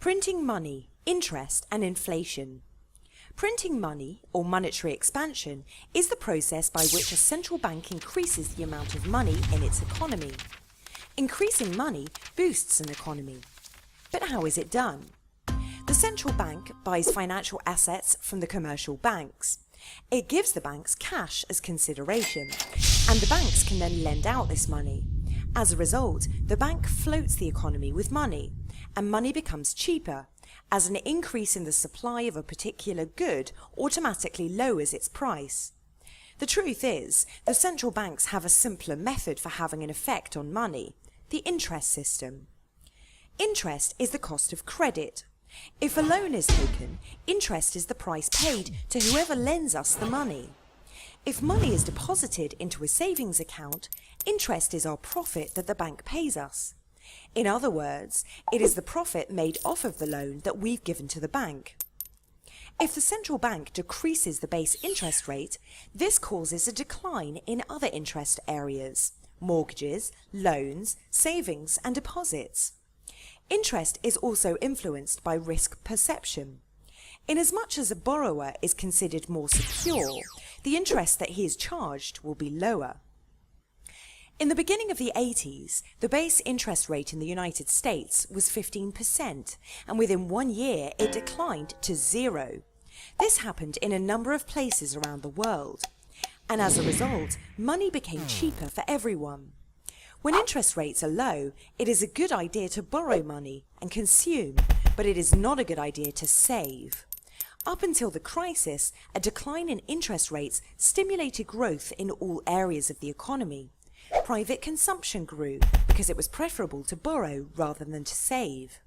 Printing money, interest and inflation. Printing money, or monetary expansion, is the process by which a central bank increases the amount of money in its economy. Increasing money boosts an economy. But how is it done? The central bank buys financial assets from the commercial banks. It gives the banks cash as consideration, and the banks can then lend out this money. As a result, the bank floats the economy with money, and money becomes cheaper, as an increase in the supply of a particular good automatically lowers its price. The truth is, the central banks have a simpler method for having an effect on money, the interest system. Interest is the cost of credit. If a loan is taken, interest is the price paid to whoever lends us the money. If money is deposited into a savings account, interest is our profit that the bank pays us. In other words, it is the profit made off of the loan that we've given to the bank. If the central bank decreases the base interest rate, this causes a decline in other interest areas: mortgages, loans, savings and deposits. Interest is also influenced by risk perception. Inasmuch as a borrower is considered more secure, the interest that he is charged will be lower. In the beginning of the 80s, the base interest rate in the United States was 15%, and within 1 year it declined to 0. This happened in a number of places around the world, and as a result, money became cheaper for everyone. When interest rates are low, it is a good idea to borrow money and consume, but it is not a good idea to save. Up until the crisis, a decline in interest rates stimulated growth in all areas of the economy. Private consumption grew because it was preferable to borrow rather than to save.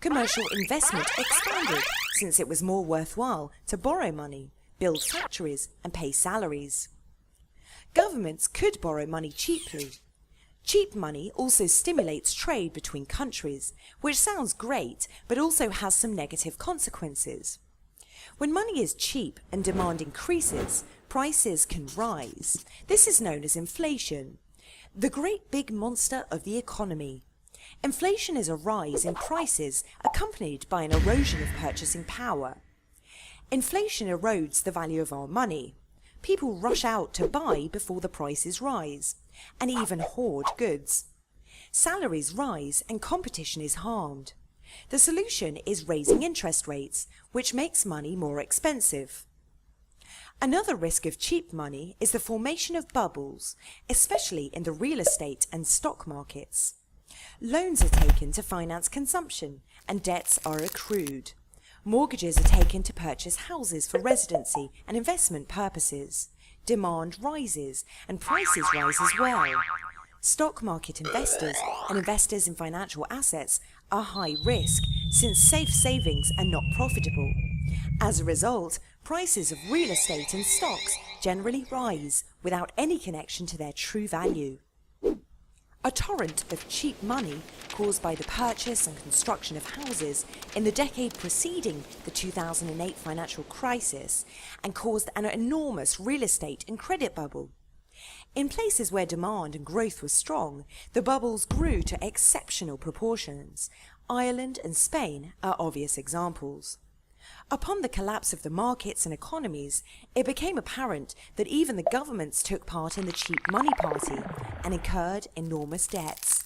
Commercial investment expanded since it was more worthwhile to borrow money, build factories and pay salaries. Governments could borrow money cheaply. Cheap money also stimulates trade between countries, which sounds great but also has some negative consequences. When money is cheap and demand increases, prices can rise. This is known as inflation, the great big monster of the economy. Inflation is a rise in prices accompanied by an erosion of purchasing power. Inflation erodes the value of our money. People rush out to buy before the prices rise, and even hoard goods. Salaries rise and competition is harmed. The solution is raising interest rates, which makes money more expensive. Another risk of cheap money is the formation of bubbles, especially in the real estate and stock markets. Loans are taken to finance consumption, and debts are accrued. Mortgages are taken to purchase houses for residency and investment purposes. Demand rises, and prices rise as well. Stock market investors and investors in financial assets are high risk, since safe savings are not profitable. As a result, prices of real estate and stocks generally rise without any connection to their true value. A torrent of cheap money caused by the purchase and construction of houses in the decade preceding the 2008 financial crisis and caused an enormous real estate and credit bubble. In places where demand and growth were strong, the bubbles grew to exceptional proportions. Ireland and Spain are obvious examples. Upon the collapse of the markets and economies, it became apparent that even the governments took part in the cheap money party and incurred enormous debts.